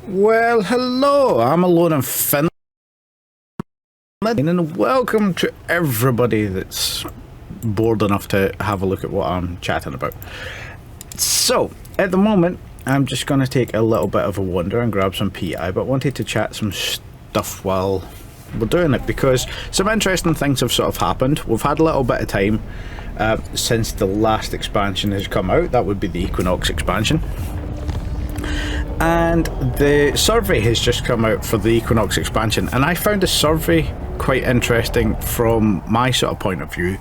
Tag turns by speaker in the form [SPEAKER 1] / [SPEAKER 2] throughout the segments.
[SPEAKER 1] Well, hello, I'm alone in Finland, and welcome to everybody that's bored enough to have a look at what I'm chatting about. So, at the moment, I'm just going to take a little bit of a wander and grab some PI, but wanted to chat some stuff while we're doing it, because some interesting things have sort of happened. We've had a little bit of time since the last expansion has come out. That would be the Equinox expansion. And the survey has just come out for the Equinox expansion, and I found the survey quite interesting from my sort of point of view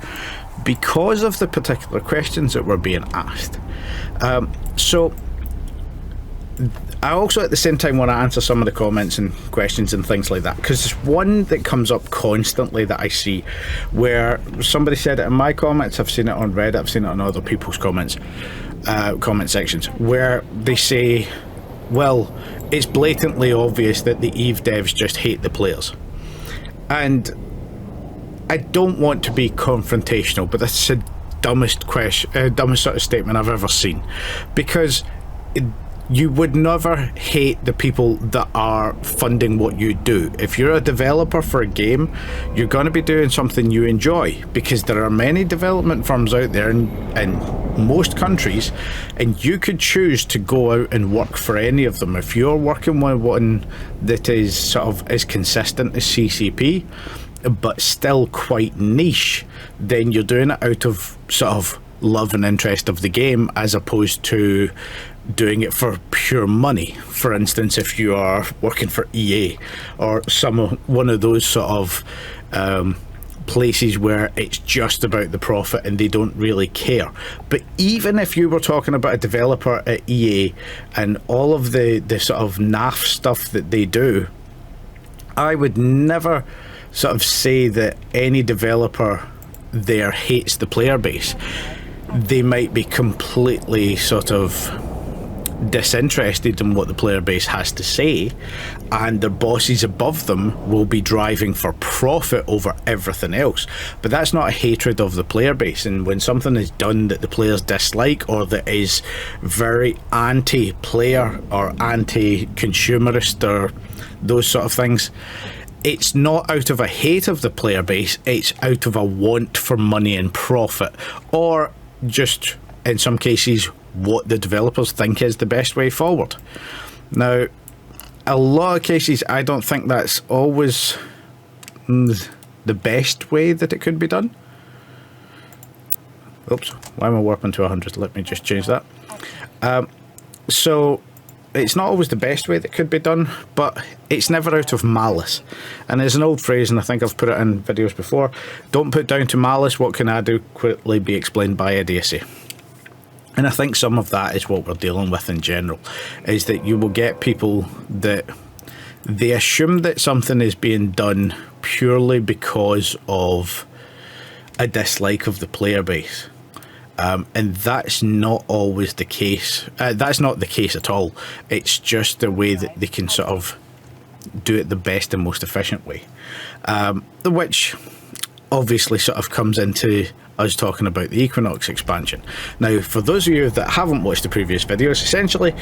[SPEAKER 1] because of the particular questions that were being asked. So I also at the same time want to answer some of the comments and questions and things like that, because there's one that comes up constantly that I see where somebody said it in my comments, I've seen it on Reddit, I've seen it on other people's comments, comment sections, where they say, well, it's blatantly obvious that the EVE devs just hate the players. And I don't want to be confrontational, but that's the dumbest sort of statement I've ever seen, because you would never hate the people that are funding what you do. If you're a developer for a game, you're going to be doing something you enjoy, because there are many development firms out there in most countries, and you could choose to go out and work for any of them. If you're working with one that is sort of as consistent as CCP but still quite niche, then you're doing it out of sort of love and interest of the game, as opposed to doing it for pure money. For instance, if you are working for EA or one of those sort of places where it's just about the profit and they don't really care. But even if you were talking about a developer at EA and all of the sort of naff stuff that they do, I would never sort of say that any developer there hates the player base. They might be completely sort of disinterested in what the player base has to say, and their bosses above them will be driving for profit over everything else. But that's not a hatred of the player base. And when something is done that the players dislike, or that is very anti-player or anti-consumerist or those sort of things, it's not out of a hate of the player base, it's out of a want for money and profit, or just in some cases what the developers think is the best way forward. Now, a lot of cases I don't think that's always the best way that it could be done. Oops, why am I warping to 100? Let me just change that. So it's not always the best way that could be done, but it's never out of malice. And there's an old phrase, and I think I've put it in videos before: don't put down to malice what can adequately be explained by idiocy. And I think some of that is what we're dealing with in general, is that you will get people that they assume that something is being done purely because of a dislike of the player base. And that's not always the case. That's not the case at all. It's just the way that they can sort of do it the best and most efficient way. Which obviously sort of comes into us talking about the Equinox expansion. Now, for those of you that haven't watched the previous videos, essentially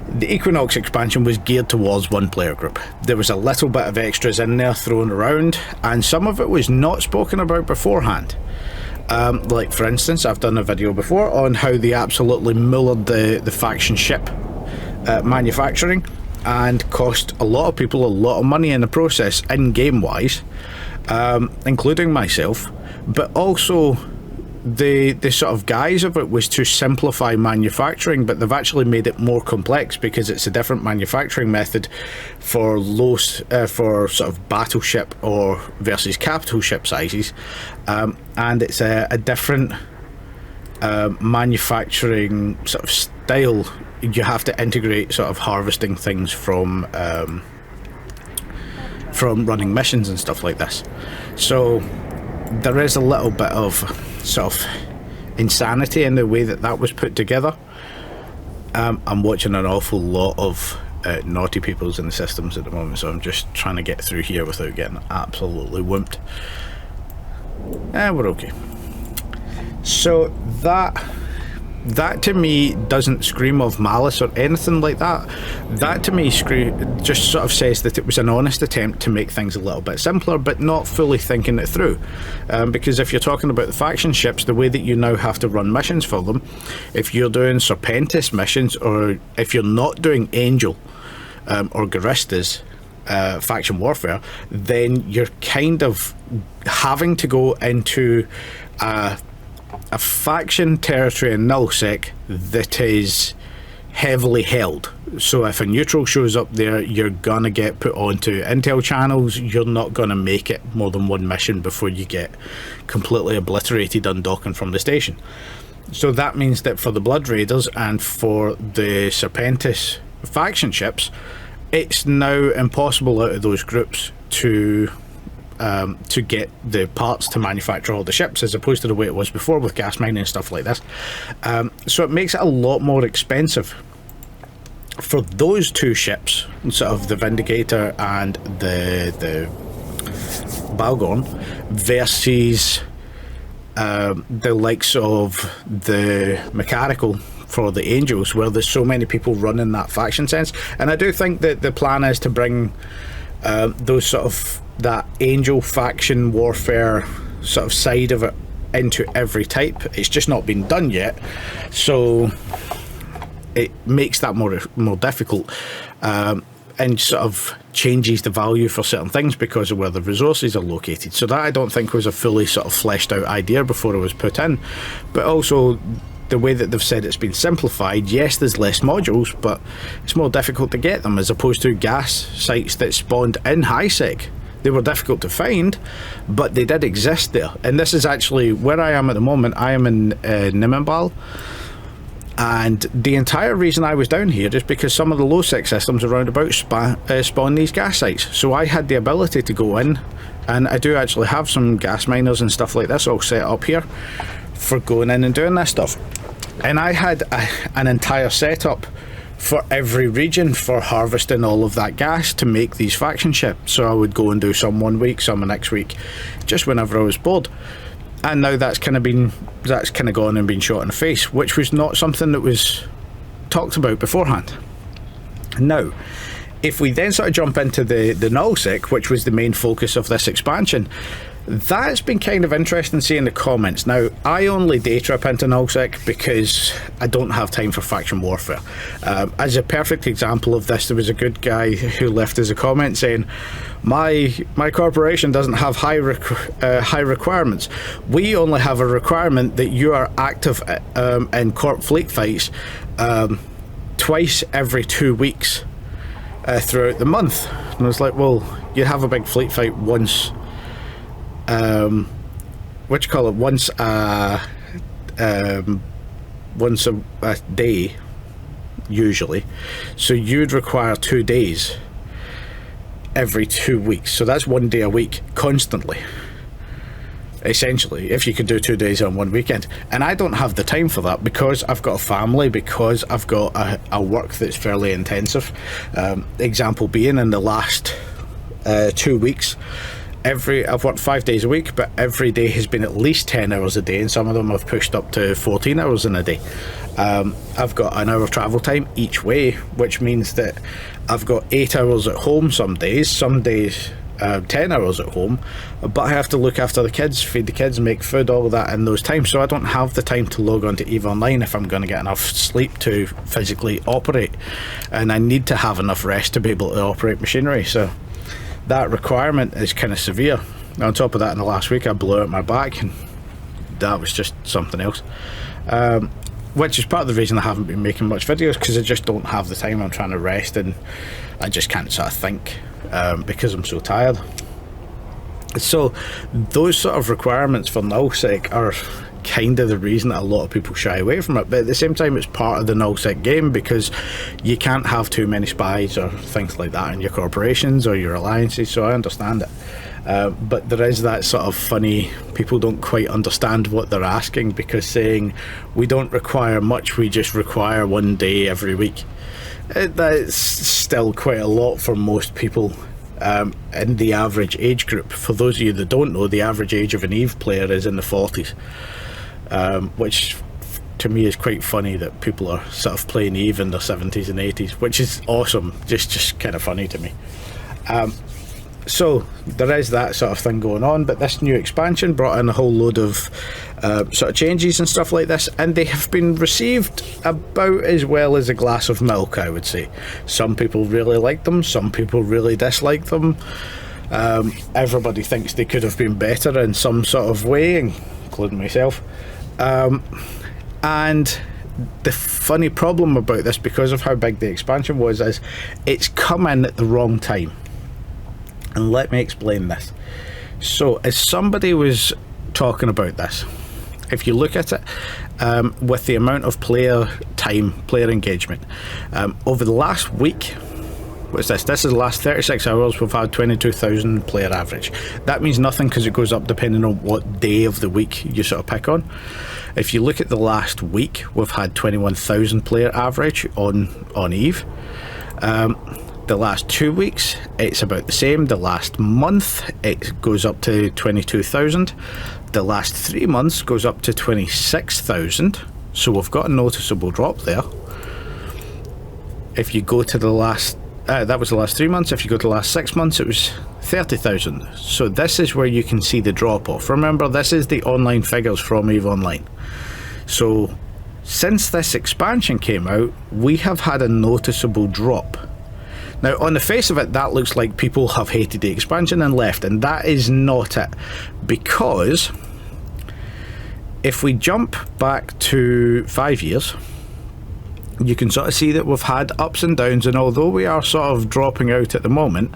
[SPEAKER 1] the Equinox expansion was geared towards one player group. There was a little bit of extras in there thrown around, and some of it was not spoken about beforehand. Like for instance, I've done a video before on how they absolutely mullered the faction ship manufacturing and cost a lot of people a lot of money in the process, in-game wise, including myself. But also the sort of guise of it was to simplify manufacturing, but they've actually made it more complex because it's a different manufacturing method for for sort of battleship or versus capital ship sizes, and it's a different manufacturing sort of style. You have to integrate sort of harvesting things from running missions and stuff like this. So there is a little bit of sort of insanity in the way that that was put together. I'm watching an awful lot of naughty peoples in the systems at the moment, so I'm just trying to get through here without getting absolutely wimped. We're okay. So that that to me doesn't scream of malice or anything like that. That to me just sort of says that it was an honest attempt to make things a little bit simpler, but not fully thinking it through. Because if you're talking about the faction ships, the way that you now have to run missions for them, if you're doing Serpentis missions, or if you're not doing Angel or Garistas faction warfare, then you're kind of having to go into a faction territory in Nullsec that is heavily held. So if a neutral shows up there, you're gonna get put onto intel channels. You're not gonna make it more than one mission before you get completely obliterated undocking from the station. So that means that for the Blood Raiders and for the Serpentis faction ships, it's now impossible out of those groups to get the parts to manufacture all the ships, as opposed to the way it was before with gas mining and stuff like this. So it makes it a lot more expensive for those two ships, sort of the Vindicator and the Balgorn, versus the likes of the Mechanical for the Angels, where there's so many people running that faction sense. And I do think that the plan is to bring those sort of that Angel faction warfare sort of side of it into every type. It's just not been done yet, so it makes that more difficult, and sort of changes the value for certain things because of where the resources are located. So that I don't think was a fully sort of fleshed out idea before it was put in. But also the way that they've said it's been simplified, yes, there's less modules, but it's more difficult to get them, as opposed to gas sites that spawned in HiSec. They were difficult to find, but they did exist there. And this is actually where I am at the moment. I am in Nimambal, and the entire reason I was down here is because some of the low-sec systems around about spawn these gas sites. So I had the ability to go in, and I do actually have some gas miners and stuff like this all set up here for going in and doing this stuff. And I had an entire setup for every region for harvesting all of that gas to make these faction ships. So I would go and do some one week, some the next week, just whenever I was bored. And now that's kind of gone and been shot in the face, which was not something that was talked about beforehand. Now, if we then sort of jump into the Nullsec, which was the main focus of this expansion, that's been kind of interesting seeing the comments. Now, I only day trip into Nullsec because I don't have time for faction warfare. As a perfect example of this, there was a good guy who left us a comment saying, my corporation doesn't have high requirements. We only have a requirement that you are active in corp fleet fights twice every 2 weeks throughout the month. And I was like, well, you have a big fleet fight once, once a day, usually. So you'd require 2 days every 2 weeks. So that's 1 day a week, constantly. Essentially, if you could do 2 days on one weekend. And I don't have the time for that because I've got a family, because I've got a work that's fairly intensive. Example being, in the last 2 weeks, I've worked 5 days a week, but every day has been at least 10 hours a day, and some of them have pushed up to 14 hours in a day. I've got an hour of travel time each way, which means that I've got 8 hours at home some days 10 hours at home, but I have to look after the kids, feed the kids, make food, all of that in those times. So I don't have the time to log on to EVE Online if I'm going to get enough sleep to physically operate, and I need to have enough rest to be able to operate machinery. So that requirement is kind of severe. On top of that, in the last week I blew out my back, and that was just something else, which is part of the reason I haven't been making much videos, because I just don't have the time. I'm trying to rest and I just can't sort of think because I'm so tired. So those sort of requirements for Nullsec are kind of the reason that a lot of people shy away from it, but at the same time it's part of the Nullsec game, because you can't have too many spies or things like that in your corporations or your alliances. So I understand it, but there is that sort of funny, people don't quite understand what they're asking, because saying we don't require much, we just require 1 day every week, that's still quite a lot for most people in the average age group. For those of you that don't know, the average age of an EVE player is in the 40s, which to me is quite funny that people are sort of playing Eve in their 70s and 80s, which is awesome, just kind of funny to me. So there is that sort of thing going on, but this new expansion brought in a whole load of sort of changes and stuff like this, and they have been received about as well as a glass of milk, I would say. Some people really like them, some people really dislike them. Everybody thinks they could have been better in some sort of way, including myself. And the funny problem about this, because of how big the expansion was, is it's come in at the wrong time. And let me explain this. So as somebody was talking about this, if you look at it with the amount of player time, player engagement, over the last week, what's this? This is the last 36 hours we've had 22,000 player average. That means nothing because it goes up depending on what day of the week you sort of pick on. If you look at the last week, we've had 21,000 player average on Eve. The last 2 weeks, it's about the same. The last month, it goes up to 22,000. The last 3 months goes up to 26,000. So we've got a noticeable drop there. If you go to the last, that was the last 3 months. If you go to the last 6 months, it was 30,000. So this is where you can see the drop off. Remember, this is the online figures from EVE Online. So since this expansion came out, we have had a noticeable drop. Now, on the face of it, that looks like people have hated the expansion and left, and that is not it. Because if we jump back to 5 years, you can sort of see that we've had ups and downs, and although we are sort of dropping out at the moment,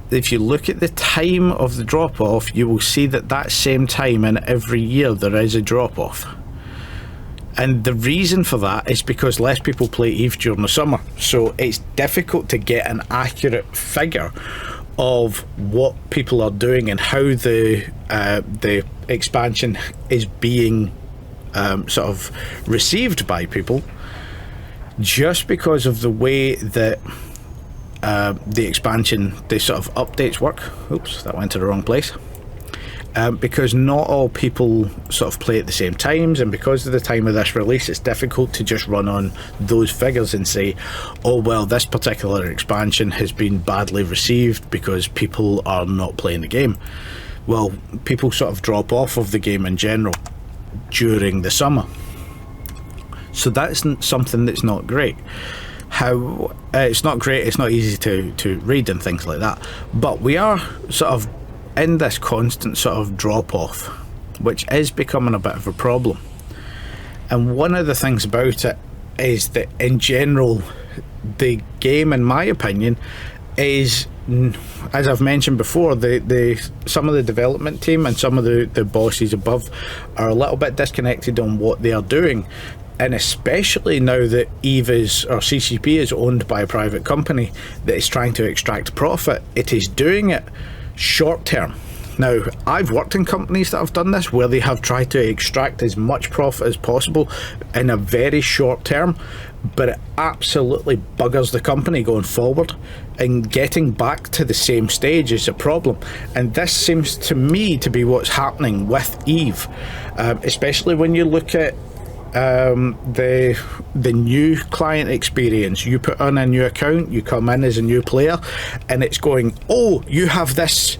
[SPEAKER 1] if you look at the time of the drop-off, you will see that that same time in every year there is a drop-off. And the reason for that is because less people play EVE during the summer, so it's difficult to get an accurate figure of what people are doing and how the expansion is being sort of received by people, just because of the way that the expansion, the sort of updates work. Oops, that went to the wrong place. Because not all people sort of play at the same times, and because of the time of this release, it's difficult to just run on those figures and say, oh well, this particular expansion has been badly received because people are not playing the game. Well, people sort of drop off of the game in general during the summer, so that's something that's not great. How it's not great, it's not easy to read and things like that, but we are sort of in this constant sort of drop off, which is becoming a bit of a problem. And one of the things about it is that in general, the game, in my opinion, is, as I've mentioned before, some of the development team and some of the bosses above are a little bit disconnected on what they are doing. And especially now that EVE is, or CCP is owned by a private company that is trying to extract profit, it is doing it short term. Now, I've worked in companies that have done this, where they have tried to extract as much profit as possible in a very short term, but it absolutely buggers the company going forward, and getting back to the same stage is a problem. And this seems to me to be what's happening with EVE, especially when you look at the new client experience. You put on a new account, you come in as a new player, and it's going, oh, you have this,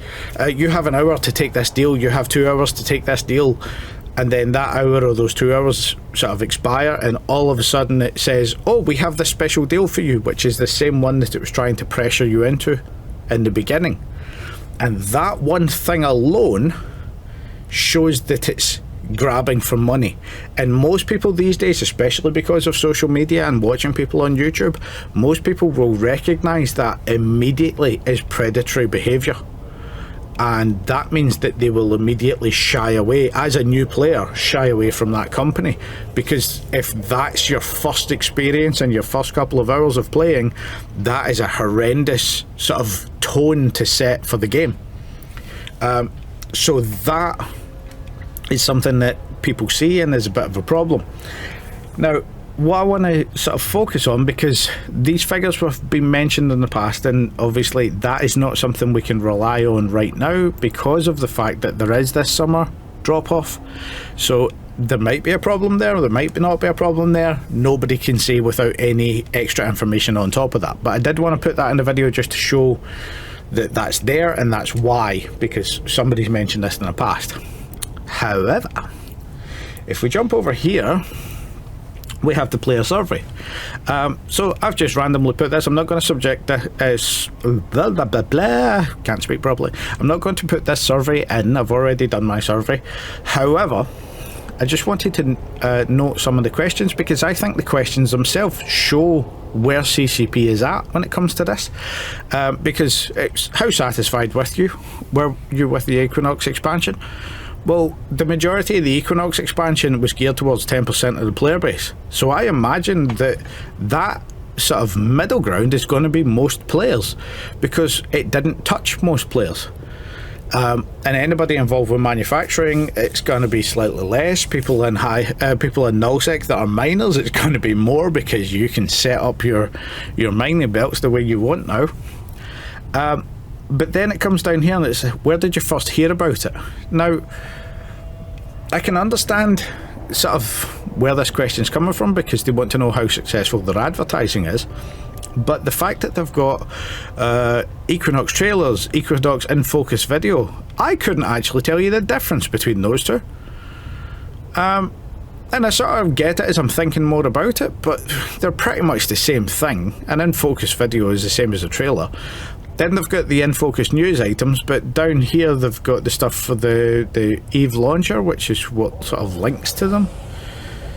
[SPEAKER 1] you have an hour to take this deal, you have 2 hours to take this deal, and then that hour or those 2 hours sort of expire, and all of a sudden it says, oh, we have this special deal for you, which is the same one that it was trying to pressure you into in the beginning. And that one thing alone shows that it's grabbing for money. And most people these days, especially because of social media and watching people on YouTube, most people will recognize that immediately as predatory behavior, and that means that they will immediately shy away, as a new player, shy away from that company, because if that's your first experience and your first couple of hours of playing, that is a horrendous sort of tone to set for the game. So that is something that people see and is a bit of a problem. Now, what I want to sort of focus on, because these figures have been mentioned in the past, and obviously that is not something we can rely on right now because of the fact that there is this summer drop off. So there might be a problem there, or there might not be a problem there. Nobody can say without any extra information on top of that. But I did want to put that in the video just to show that that's there, and that's why, because somebody's mentioned this in the past. However, if we jump over here, we have the player survey. So I've just randomly put this. I'm not going to subject this, blah, blah, blah, blah. Can't speak properly. I'm not going to put this survey in. I've already done my survey. However, I just wanted to note some of the questions, because I think the questions themselves show where CCP is at when it comes to this. Because it's how satisfied were you with the Equinox expansion? Well, the majority of the Equinox expansion was geared towards 10% of the player base. So I imagine that sort of middle ground is going to be most players, because it didn't touch most players. And anybody involved with manufacturing, it's going to be slightly less. People in Nullsec that are miners, it's going to be more, because you can set up your mining belts the way you want now. But then it comes down here and it's, where did you first hear about it? Now, I can understand sort of where this question's coming from, because they want to know how successful their advertising is. But the fact that they've got Equinox trailers, Equinox in focus video, I couldn't actually tell you the difference between those two. And I sort of get it as I'm thinking more about it, but they're pretty much the same thing. An in focus video is the same as a trailer. Then they've got the in-focus news items, but down here they've got the stuff for the Eve launcher, which is what sort of links to them.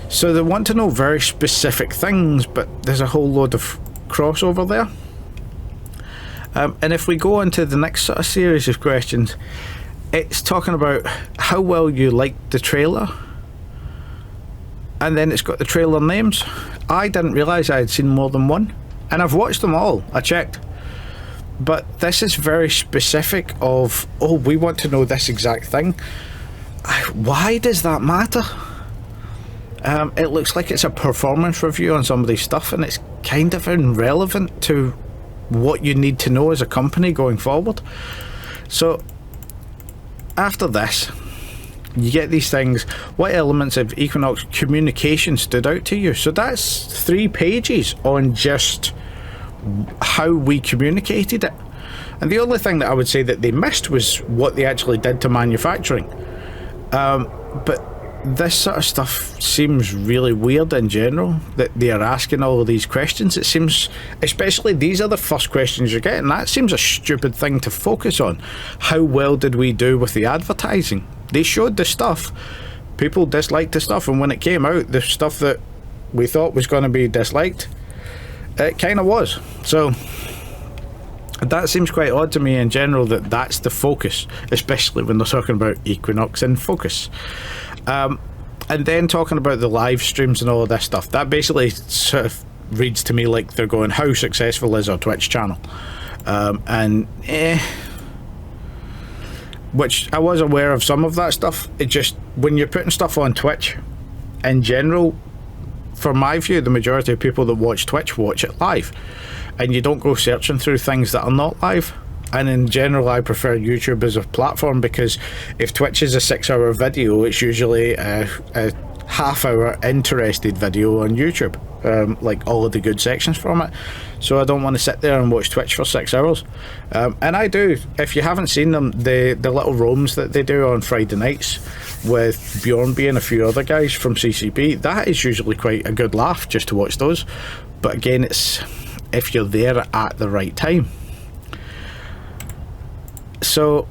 [SPEAKER 1] So they want to know very specific things, but there's a whole load of crossover there. And if we go into the next sort of series of questions, it's talking about how well you liked the trailer, and then it's got the trailer names. I didn't realise I had seen more than one, and I've watched them all. I checked. But this is very specific of, oh, we want to know this exact thing. Why does that matter? It looks like it's a performance review on somebody's stuff, and it's kind of irrelevant to what you need to know as a company going forward. So after this, you get these things. What elements of Equinox communication stood out to you? So that's 3 pages on just how we communicated it. And the only thing that I would say that they missed was what they actually did to manufacturing. But this sort of stuff seems really weird in general, that they are asking all of these questions. It seems, especially these are the first questions you're getting, that seems a stupid thing to focus on. How well did we do with the advertising? They showed the stuff, people disliked the stuff, and when it came out, the stuff that we thought was going to be disliked, it kind of was. So that seems quite odd to me in general, that that's the focus, especially when they're talking about Equinox in focus. And then talking about the live streams and all of this stuff, that basically sort of reads to me like they're going, how successful is our Twitch channel? Which I was aware of some of that stuff. It just, when you're putting stuff on Twitch in general, from my view, the majority of people that watch Twitch watch it live, and you don't go searching through things that are not live. And in general, I prefer YouTube as a platform, because if Twitch is a 6-hour video, it's usually a half-hour interested video on YouTube, like all of the good sections from it. So I don't want to sit there and watch Twitch for 6 hours. And I do. If you haven't seen them, the little roams that they do on Friday nights with Bjorn and a few other guys from CCP, that is usually quite a good laugh just to watch those. But again, it's if you're there at the right time. So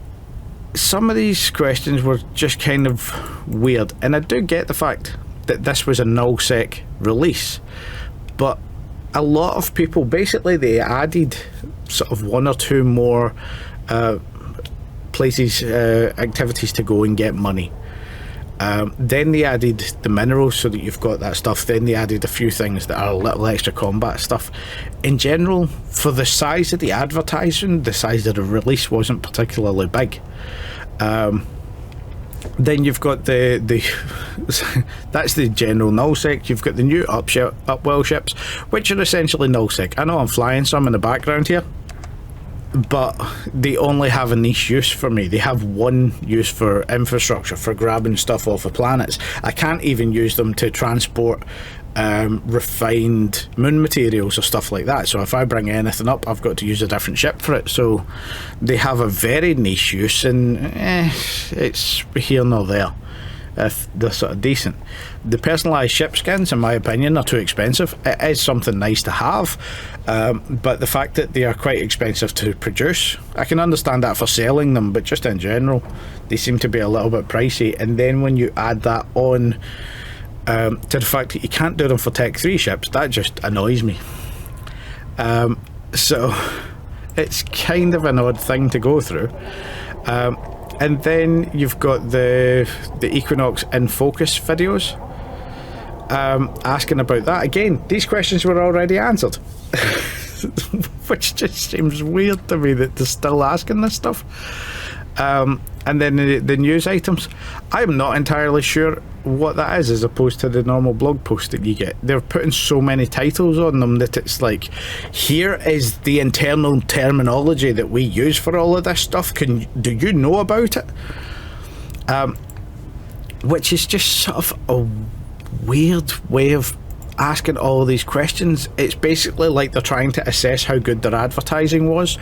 [SPEAKER 1] some of these questions were just kind of weird, and I do get the fact that this was a Nullsec release, but a lot of people, basically they added sort of 1 or 2 more places, activities to go and get money. Then they added the minerals so that you've got that stuff. Then they added a few things that are a little extra combat stuff. In general, for the size of the advertising, the size of the release wasn't particularly big. Then you've got the that's the general Nullsec. You've got the new Upwell ships, which are essentially Nullsec. I know I'm flying some in the background here. but they only have a niche use for me. They have one use for infrastructure, for grabbing stuff off of planets. I can't even use them to transport refined moon materials or stuff like that. So if I bring anything up, I've got to use a different ship for it. So they have a very niche use, and it's here nor there. If they're sort of decent. The personalised ship skins, in my opinion, are too expensive. It is something nice to have, but the fact that they are quite expensive to produce, I can understand that for selling them, but just in general, they seem to be a little bit pricey. And then when you add that on to the fact that you can't do them for Tech 3 ships, that just annoys me. So it's kind of an odd thing to go through. And then you've got the Equinox in focus videos, asking about that. Again, these questions were already answered, which just seems weird to me that they're still asking this stuff. And then the news items, I'm not entirely sure what that is, as opposed to the normal blog post that you get. They're putting so many titles on them that it's like, here is the internal terminology that we use for all of this stuff. Do you know about it? Which is just sort of a weird way of asking all these questions. It's basically like they're trying to assess how good their advertising was,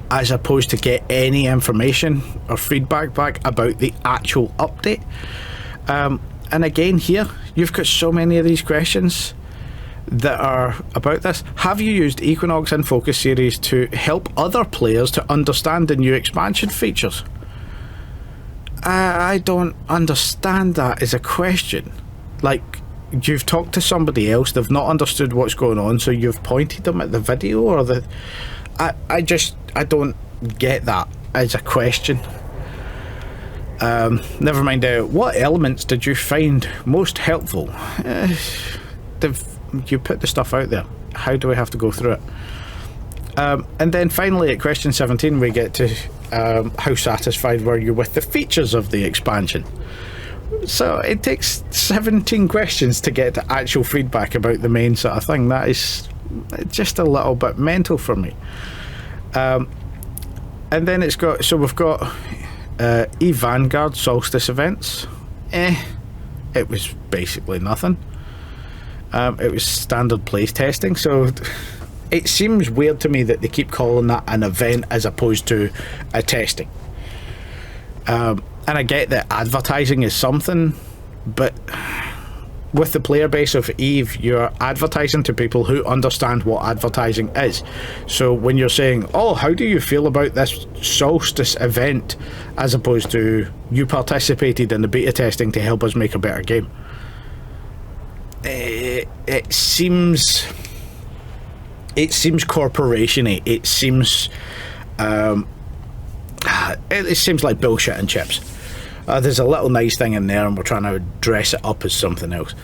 [SPEAKER 1] as opposed to get any information or feedback back about the actual update. And again, here you've got so many of these questions that are about this. Have you used Equinox in Focus series to help other players to understand the new expansion features? I don't understand that as a question. Like, you've talked to somebody else, they've not understood what's going on, so you've pointed them at the video, or the... I don't get that as a question. Never mind. What elements did you find most helpful? You put the stuff out there. How do we have to go through it? And then finally at question 17 we get to how satisfied were you with the features of the expansion? So it takes 17 questions to get to actual feedback about the main sort of thing. That is just a little bit mental for me. And then it's got, so we've got Vanguard Solstice events. It was basically nothing. It was standard place testing, so it seems weird to me that they keep calling that an event as opposed to a testing. And I get that advertising is something, but with the player base of EVE, you're advertising to people who understand what advertising is. So when you're saying, oh, how do you feel about this Solstice event, as opposed to you participated in the beta testing to help us make a better game, it seems corporation-y. It seems like bullshit and chips. There's a little nice thing in there and we're trying to dress it up as something else.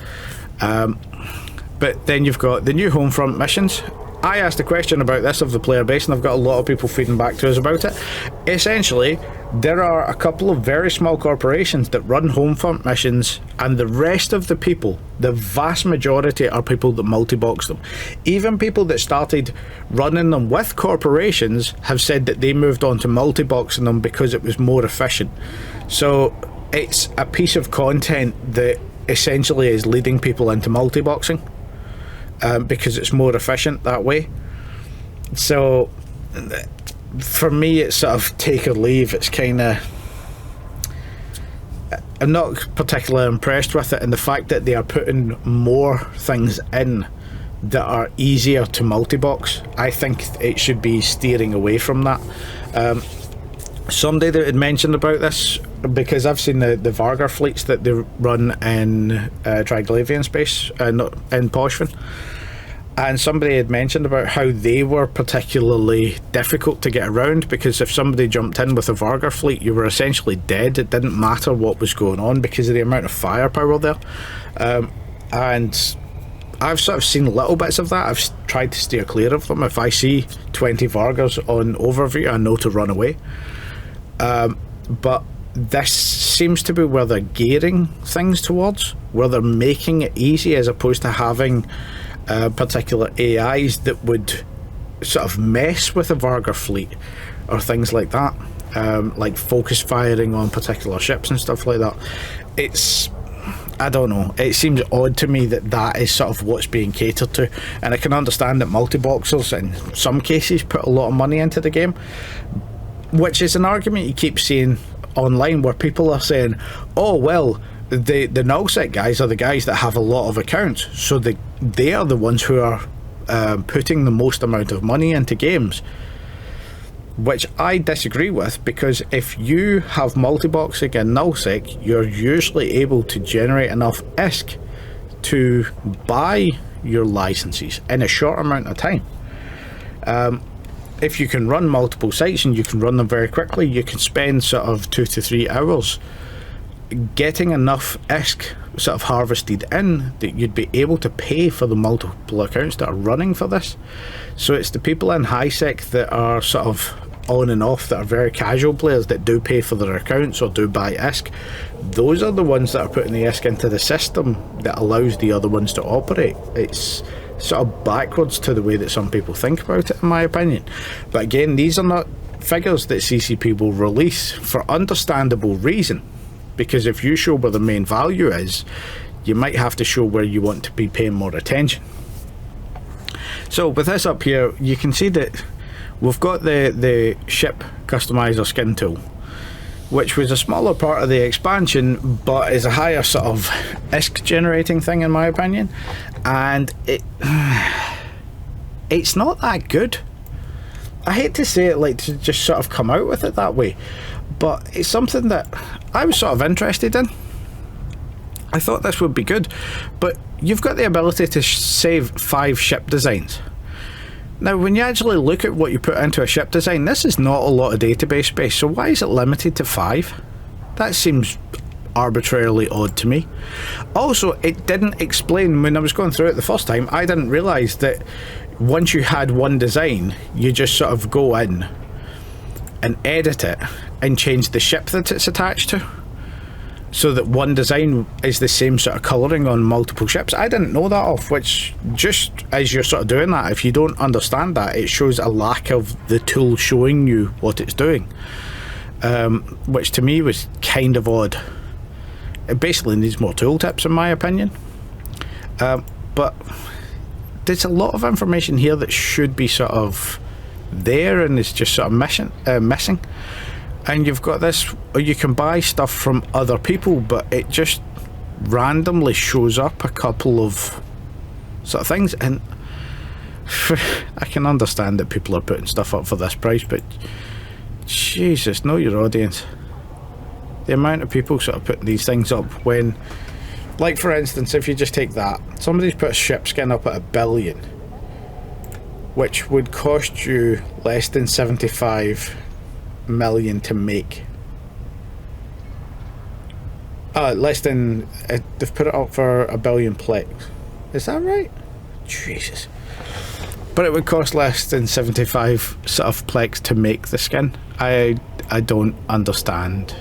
[SPEAKER 1] But then you've got the new Homefront missions. I asked a question about this of the player base, and I've got a lot of people feeding back to us about it. Essentially, there are a couple of very small corporations that run Homefront missions, and the rest of the people, the vast majority, are people that multi-box them. Even people that started running them with corporations have said that they moved on to multi-boxing them because it was more efficient. So it's a piece of content that essentially is leading people into multi-boxing. Because it's more efficient that way. So for me, it's sort of take or leave. It's kind of, I'm not particularly impressed with it, and the fact that they are putting more things in that are easier to multi-box, I think it should be steering away from that. Somebody that had mentioned about this, because I've seen the Vargar fleets that they run in Triglavian space, not in Poshvin, and somebody had mentioned about how they were particularly difficult to get around, because if somebody jumped in with a Vargar fleet, you were essentially dead. It didn't matter what was going on because of the amount of firepower there. And I've sort of seen little bits of that. I've tried to steer clear of them. If I see 20 Vargars on overview, I know to run away. But this seems to be where they're gearing things towards, where they're making it easy, as opposed to having particular AIs that would sort of mess with a Vargar fleet or things like that, like focus firing on particular ships and stuff like that. I don't know, it seems odd to me that is sort of what's being catered to, and I can understand that multi-boxers in some cases put a lot of money into the game, which is an argument you keep seeing online where people are saying, oh well, the Nullsec guys are the guys that have a lot of accounts, so they are the ones who are putting the most amount of money into games. Which I disagree with, because if you have multi-boxing in Nullsec, you're usually able to generate enough ISK to buy your licenses in a short amount of time. If you can run multiple sites and you can run them very quickly, you can spend sort of 2 to 3 hours getting enough ISK sort of harvested in that you'd be able to pay for the multiple accounts that are running for this. So it's the people in HighSec that are sort of on and off, that are very casual players that do pay for their accounts or do buy ISK. Those are the ones that are putting the ISK into the system that allows the other ones to operate. It's sort of backwards to the way that some people think about it, in my opinion. But again, these are not figures that CCP will release for understandable reason, because if you show where the main value is, you might have to show where you want to be paying more attention. So with this up here, you can see that we've got the ship customizer skin tool, which was a smaller part of the expansion, but is a higher sort of ISK generating thing, in my opinion. And it's not that good. I hate to say it, like, to just sort of come out with it that way, but it's something that I was sort of interested in. I thought this would be good, but you've got the ability to save 5 ship designs. Now, when you actually look at what you put into a ship design, this is not a lot of database space, so why is it limited to 5? That seems arbitrarily odd to me. Also, it didn't explain, when I was going through it the first time, I didn't realise that once you had one design, you just sort of go in and edit it and change the ship that it's attached to, so that one design is the same sort of colouring on multiple ships. I didn't know that off, which, just as you're sort of doing that, if you don't understand that, it shows a lack of the tool showing you what it's doing, which to me was kind of odd. It basically needs more tooltips, in my opinion. But there's a lot of information here that should be sort of there and is just sort of missing. And you've got this, or you can buy stuff from other people, but it just randomly shows up a couple of sort of things. And I can understand that people are putting stuff up for this price, but Jesus, know your audience. The amount of people sort of putting these things up when, like for instance, if you just take that, somebody's put a ship skin up at $1 billion, which would cost you less than 75 million to make. Less than, they've put it up for $1 billion plex. Is that right? Jesus. But it would cost less than 75 sort of plex to make the skin. I don't understand.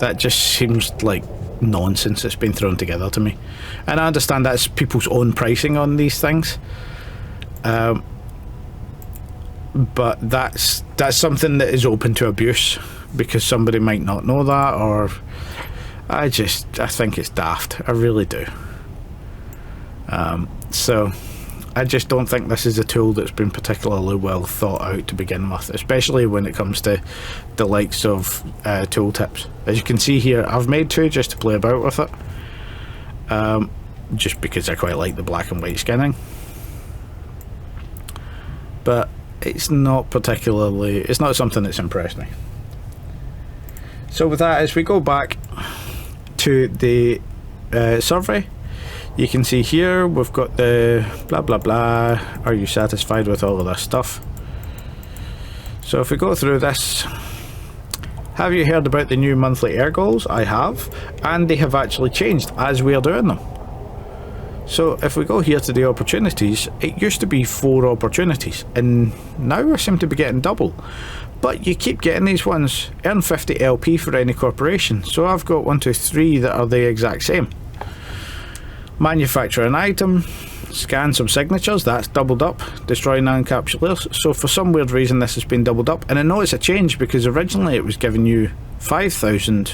[SPEAKER 1] That just seems like nonsense that's been thrown together to me. And I understand that's people's own pricing on these things. But that's something that is open to abuse, because somebody might not know that, or I think it's daft. I really do. So I just don't think this is a tool that's been particularly well thought out to begin with, especially when it comes to the likes of tooltips. As you can see here, I've made 2 just to play about with it, just because I quite like the black and white skinning. But it's not something that's impressed me. So with that, as we go back to the survey, you can see here we've got the blah blah blah, are you satisfied with all of this stuff? So if we go through this, have you heard about the new monthly air goals? I have, and they have actually changed as we are doing them. So if we go here to the opportunities, it used to be 4 opportunities, and now we seem to be getting double. But you keep getting these ones, earn 50 LP for any corporation. So I've got 1, 2, 3 that are the exact same. Manufacture an item, scan some signatures, that's doubled up. Destroy non-encapsulators. So for some weird reason this has been doubled up, and I know it's a change because originally it was giving you 5,000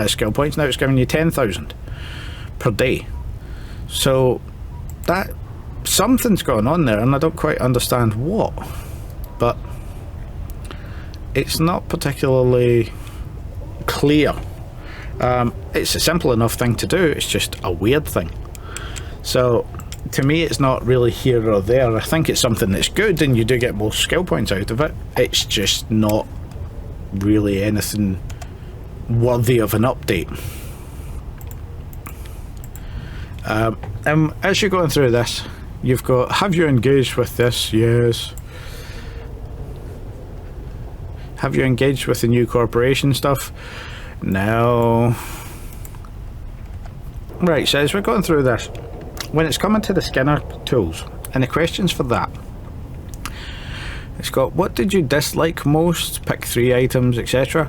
[SPEAKER 1] skill points, now it's giving you 10,000 per day. So that something's going on there, and I don't quite understand what, but it's not particularly clear. It's a simple enough thing to do, it's just a weird thing. So to me it's not really here or there. I think it's something that's good and you do get more skill points out of it. It's just not really anything worthy of an update. And as you're going through this, you've got, have you engaged with this? Yes. Have you engaged with the new corporation stuff? No. Right, so as we're going through this, when it's coming to the Skinner tools and the questions for that, it's got, what did you dislike most? Pick 3 items, etc.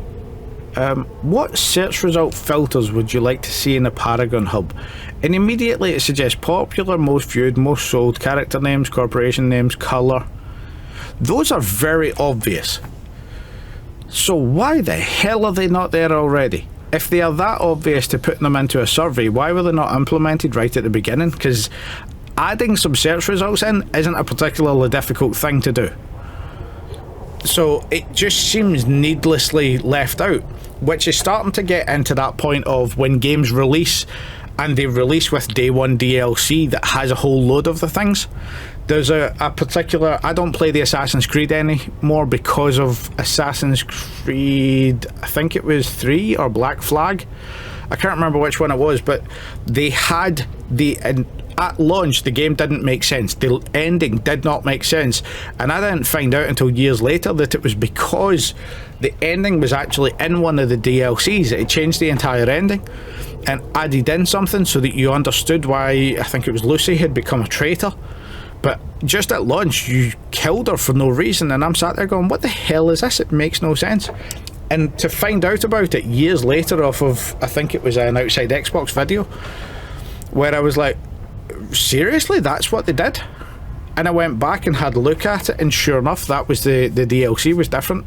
[SPEAKER 1] What search result filters would you like to see in a Paragon hub? And immediately it suggests popular, most viewed, most sold, character names, corporation names, colour. Those are very obvious. So why the hell are they not there already? If they are that obvious to put them into a survey, why were they not implemented right at the beginning? Because adding some search results in isn't a particularly difficult thing to do. So it just seems needlessly left out, which is starting to get into that point of when games release and they release with day one DLC that has a whole load of the things. There's a particular, I don't play the Assassin's Creed anymore because of Assassin's Creed, I think it was 3 or Black Flag. I can't remember which one it was, but they had at launch the game didn't make sense. The ending did not make sense, and I didn't find out until years later that it was because the ending was actually in one of the DLCs. It changed the entire ending and added in something so that you understood why, I think it was Lucy, had become a traitor. But just at launch you killed her for no reason, and I'm sat there going, what the hell is this? It makes no sense. And to find out about it years later off of, I think it was an Outside Xbox video, where I was like, seriously, that's what they did? And I went back and had a look at it, and sure enough, that was the DLC was different.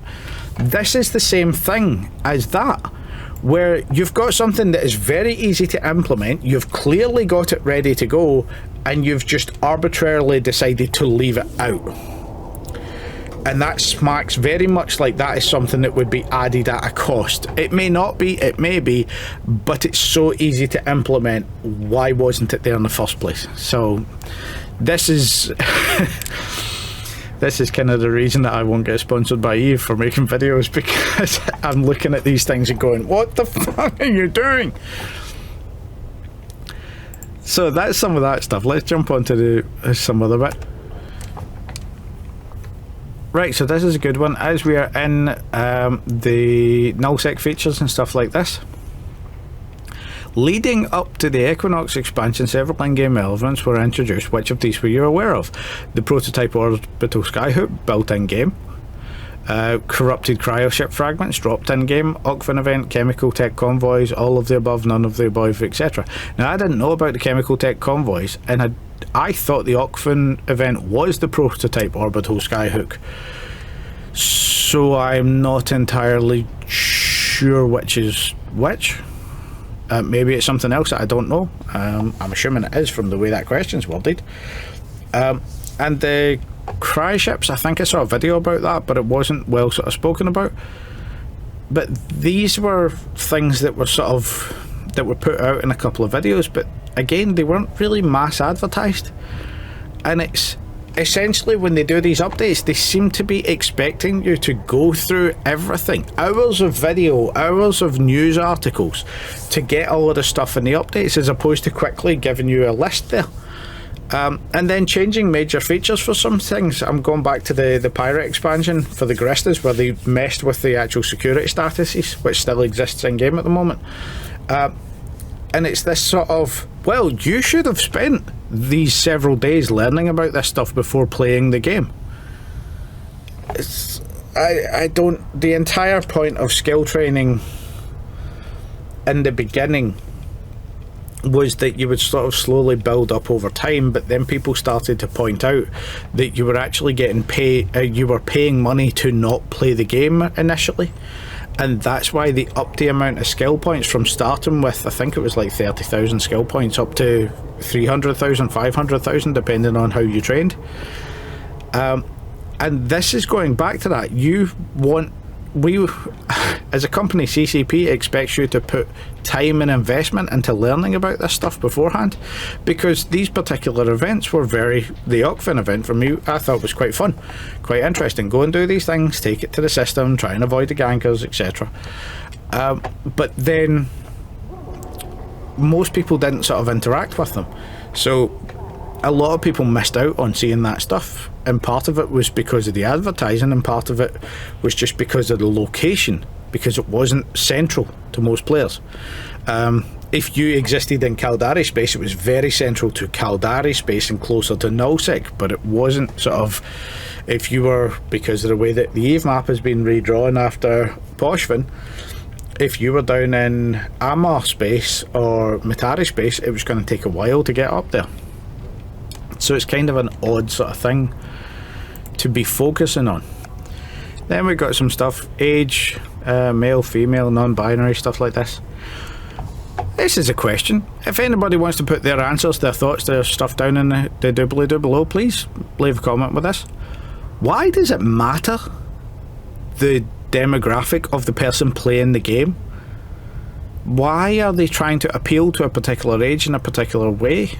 [SPEAKER 1] This is the same thing as that, where you've got something that is very easy to implement, you've clearly got it ready to go, and you've just arbitrarily decided to leave it out. And that smacks very much like that is something that would be added at a cost. It may not be, it may be, but it's so easy to implement. Why wasn't it there in the first place? So this is this is kind of the reason that I won't get sponsored by Eve for making videos, because I'm looking at these things and going, what the fuck are you doing? So that's some of that stuff. Let's jump on to some other bit. Right, so this is a good one. As we are in the Nullsec features and stuff like this, leading up to the Equinox expansion, several in-game elements were introduced. Which of these were you aware of? The prototype orbital skyhook, built in-game. Corrupted cryoship fragments, dropped in-game. Ocfin event, chemical tech convoys, all of the above, none of the above, etc. Now, I didn't know about the chemical tech convoys, and I thought the Ocfin event was the prototype orbital skyhook. So I'm not entirely sure which is which. Maybe it's something else that I don't know. I'm assuming it is from the way that question's worded. And the cryoships, I think I saw a video about that, but it wasn't well sort of spoken about. But these were things that were sort of, that were put out in a couple of videos, but again, they weren't really mass advertised. And it's essentially, when they do these updates, they seem to be expecting you to go through everything, hours of video, hours of news articles, to get all of the stuff in the updates, as opposed to quickly giving you a list there. And then changing major features for some things. I'm going back to the pirate expansion for the Garistas, where they messed with the actual security statuses, which still exists in game at the moment. And it's this sort of, well, you should have spent these several days learning about this stuff before playing the game. I don't, the entire point of skill training in the beginning was that you would sort of slowly build up over time, but then people started to point out that you were actually getting you were paying money to not play the game initially, and that's why they upped the amount of skill points from starting with, I think it was like 30,000 skill points up to 300,000, 500,000, depending on how you trained. And this is going back to that. We, as a company, CCP expects you to put time and investment into learning about this stuff beforehand, because these particular events were the Ocfin event for me, I thought was quite fun, quite interesting. Go and do these things, take it to the system, try and avoid the gankers, etc. But then most people didn't sort of interact with them, so a lot of people missed out on seeing that stuff, and part of it was because of the advertising, and part of it was just because of the location, because it wasn't central to most players. If you existed in Caldari space, it was very central to Caldari space and closer to Nullsec, but it wasn't sort of, if you were, because of the way that the Eve map has been redrawn after Poshvin, if you were down in Amar space or Matari space, it was going to take a while to get up there. So it's kind of an odd sort of thing to be focusing on. Then we've got some stuff, age, male, female, non-binary, stuff like this. This is a question. If anybody wants to put their answers, their thoughts, their stuff down in the doobly-doo below, please leave a comment with this. Why does it matter the demographic of the person playing the game? Why are they trying to appeal to a particular age in a particular way?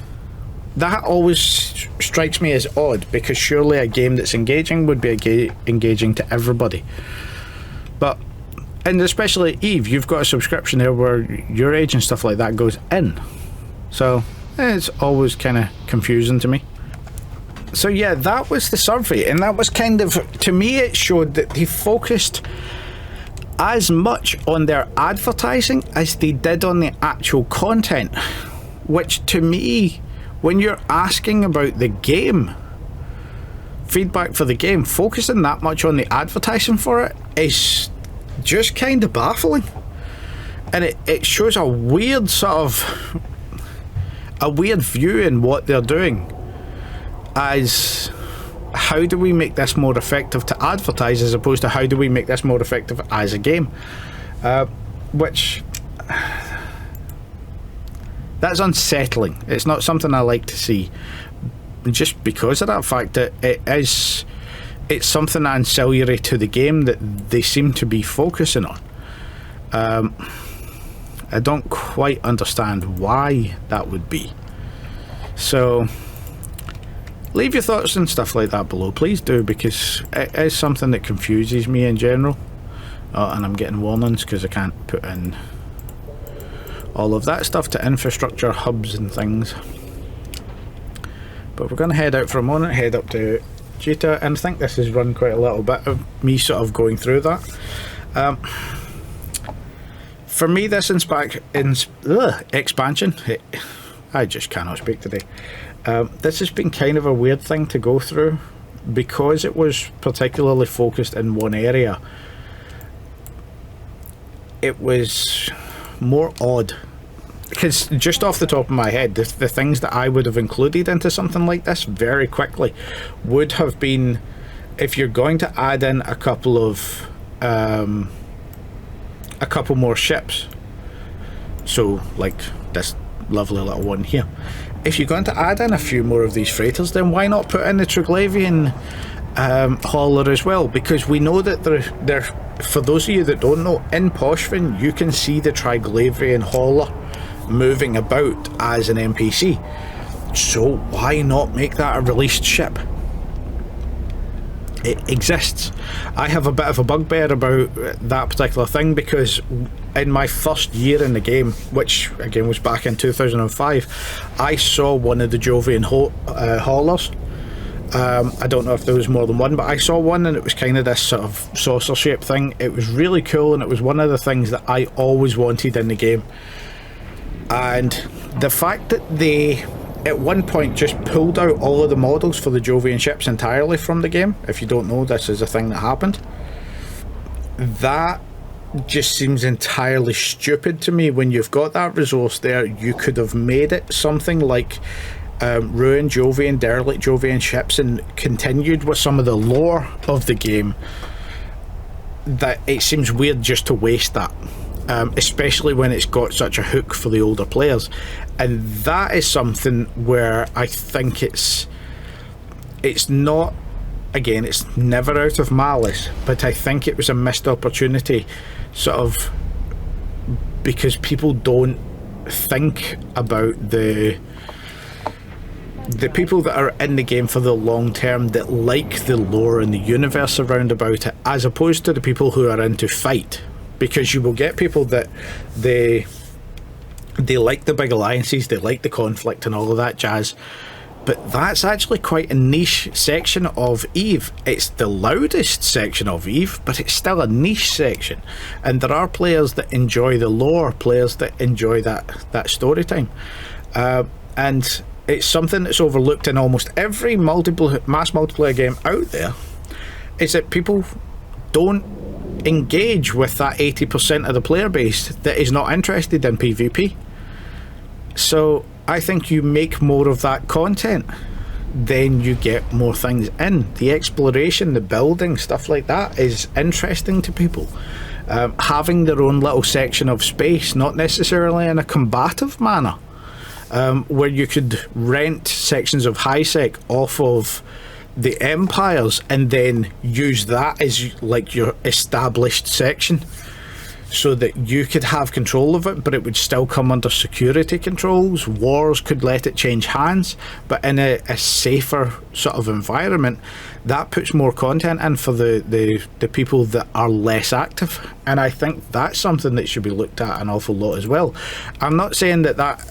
[SPEAKER 1] That always strikes me as odd, because surely a game that's engaging would be engaging to everybody. But, and especially Eve, you've got a subscription there where your age and stuff like that goes in. So it's always kind of confusing to me. So yeah, that was the survey, and that was kind of, to me it showed that they focused as much on their advertising as they did on the actual content, which to me, when you're asking about the game, feedback for the game, focusing that much on the advertising for it is just kind of baffling. And it shows a weird sort of, a weird view in what they're doing, as how do we make this more effective to advertise, as opposed to how do we make this more effective as a game, which, that's unsettling. It's not something I like to see, just because of that fact that it's something ancillary to the game that they seem to be focusing on. I don't quite understand why that would be. So leave your thoughts and stuff like that below, please do, because it is something that confuses me in general. And I'm getting warnings because I can't put in all of that stuff to infrastructure hubs and things. But we're going to head out for a moment, head up to Jita, and I think this has run quite a little bit of me sort of going through that. For me, this expansion, I just cannot speak today. This has been kind of a weird thing to go through, because it was particularly focused in one area. It was more odd, because just off the top of my head, the things that I would have included into something like this very quickly would have been, if you're going to add in a couple more ships, so like this lovely little one here, if you're going to add in a few more of these freighters, then why not put in the Triglavian hauler as well? Because we know that they're, for those of you that don't know, in Poshvin you can see the Triglavian hauler moving about as an NPC, so why not make that a released ship? It exists. I have a bit of a bugbear about that particular thing, because in my first year in the game, which again was back in 2005, I saw one of the Jovian haulers. I don't know if there was more than one, but I saw one, and it was kind of this sort of saucer shaped thing. It was really cool, and it was one of the things that I always wanted in the game. And the fact that they at one point just pulled out all of the models for the Jovian ships entirely from the game, if you don't know, this is a thing that happened, that just seems entirely stupid to me. When you've got that resource there, you could have made it something like ruined Jovian, derelict Jovian ships, and continued with some of the lore of the game. That it seems weird just to waste that, especially when it's got such a hook for the older players. And that is something where I think it's not, again, it's never out of malice, but I think it was a missed opportunity, sort of, because people don't think about the people that are in the game for the long term, that like the lore and the universe around about it, as opposed to the people who are into fight. Because you will get people that they like the big alliances, they like the conflict and all of that jazz, but that's actually quite a niche section of EVE. It's the loudest section of EVE, but it's still a niche section, and there are players that enjoy the lore, players that enjoy that story time, and it's something that's overlooked in almost every mass multiplayer game out there, is that people don't engage with that 80% of the player base that is not interested in PvP. So I think you make more of that content, then you get more things in. The exploration, the building, stuff like that is interesting to people. Having their own little section of space, not necessarily in a combative manner, where you could rent sections of high-sec off of the empires and then use that as like your established section, so that you could have control of it, but it would still come under security controls. Wars could let it change hands, but in a safer sort of environment, that puts more content in for the people that are less active. And I think that's something that should be looked at an awful lot as well. I'm not saying that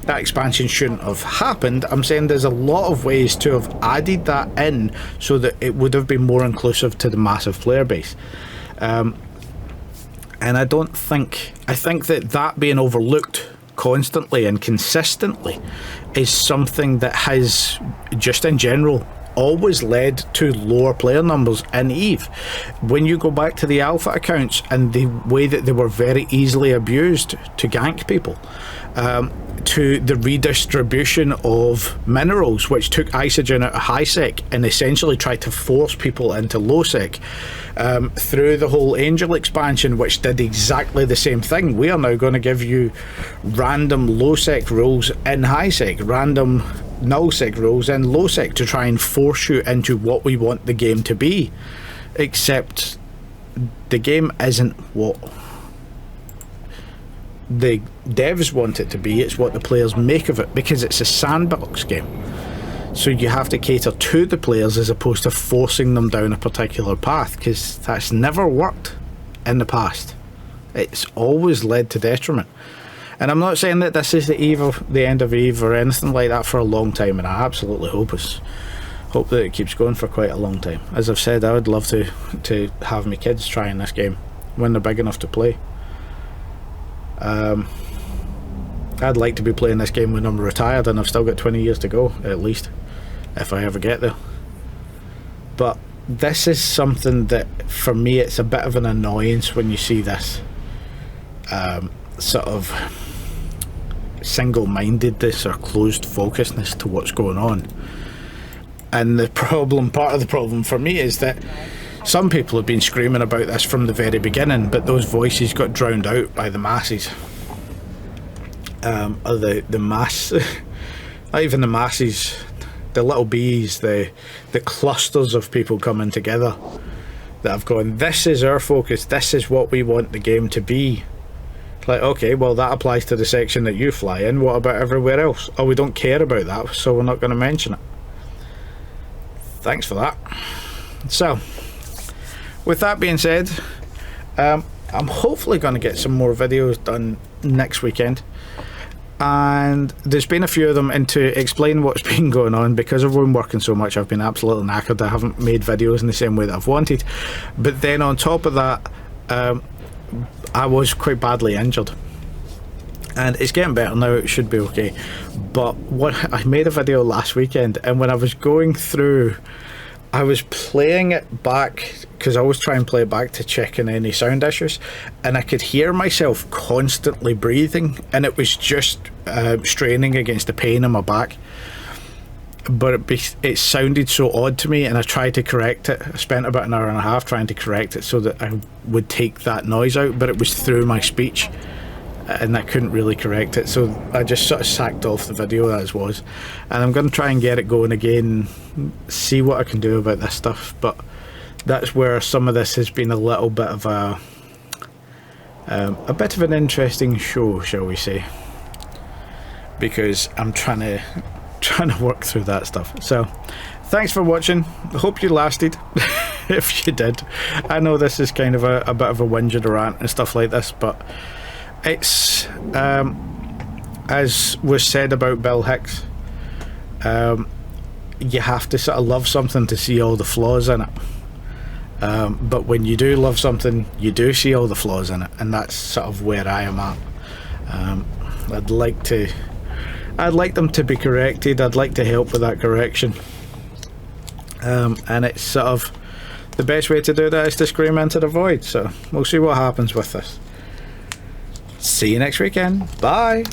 [SPEAKER 1] expansion shouldn't have happened. I'm saying there's a lot of ways to have added that in so that it would have been more inclusive to the massive player base. And I think that being overlooked constantly and consistently is something that has, just in general, always led to lower player numbers in EVE. When you go back to the alpha accounts and the way that they were very easily abused to gank people, to the redistribution of minerals, which took Isogen out of high-sec and essentially tried to force people into low-sec, through the whole Angel expansion, which did exactly the same thing. We are now going to give you random low-sec rules in high-sec, random Nullsec rules in low-sec, to try and force you into what we want the game to be. Except the game isn't what the devs want it to be, it's what the players make of it, because it's a sandbox game. So you have to cater to the players as opposed to forcing them down a particular path, because that's never worked in the past. It's always led to detriment. And I'm not saying that this is the end of EVE or anything like that for a long time, and I absolutely hope that it keeps going for quite a long time. As I've said, I would love to have my kids trying this game when they're big enough to play. I'd like to be playing this game when I'm retired, and I've still got 20 years to go at least, if I ever get there. But this is something that, for me, it's a bit of an annoyance when you see this sort of single-mindedness or closed focusedness to what's going on. And part of the problem for me is that some people have been screaming about this from the very beginning, but those voices got drowned out by the masses. Or the mass, not even the masses, the little bees, the clusters of people coming together that have gone, this is our focus, this is what we want the game to be. Like, okay, well, that applies to the section that you fly in, what about everywhere else? Oh, we don't care about that, so we're not going to mention it. Thanks for that. So, with that being said, I'm hopefully going to get some more videos done next weekend, and there's been a few of them, and to explain what's been going on, because I've been working so much, I've been absolutely knackered. I haven't made videos in the same way that I've wanted, but then on top of that, I was quite badly injured, and it's getting better now. It should be okay. But I made a video last weekend, and when I was going through, I was playing it back because I always try and play it back to check in any sound issues, and I could hear myself constantly breathing, and it was just straining against the pain in my back. But it sounded so odd to me, and I tried to correct it. I spent about an hour and a half trying to correct it so that I would take that noise out, but it was through my speech, and I couldn't really correct it, so I just sort of sacked off the video as was. And I'm going to try and get it going again, see what I can do about this stuff. But that's where some of this has been a little bit of a bit of an interesting show, shall we say, because I'm trying to work through that stuff. So thanks for watching. I hope you lasted. If you did, I know this is kind of a bit of a whinge and a rant and stuff like this, but it's as was said about Bill Hicks, you have to sort of love something to see all the flaws in it, but when you do love something, you do see all the flaws in it, and that's sort of where I am at. I'd like them to be corrected. I'd like to help with that correction, and it's sort of the best way to do that is to scream into the void. So we'll see what happens with this. See you next weekend. Bye.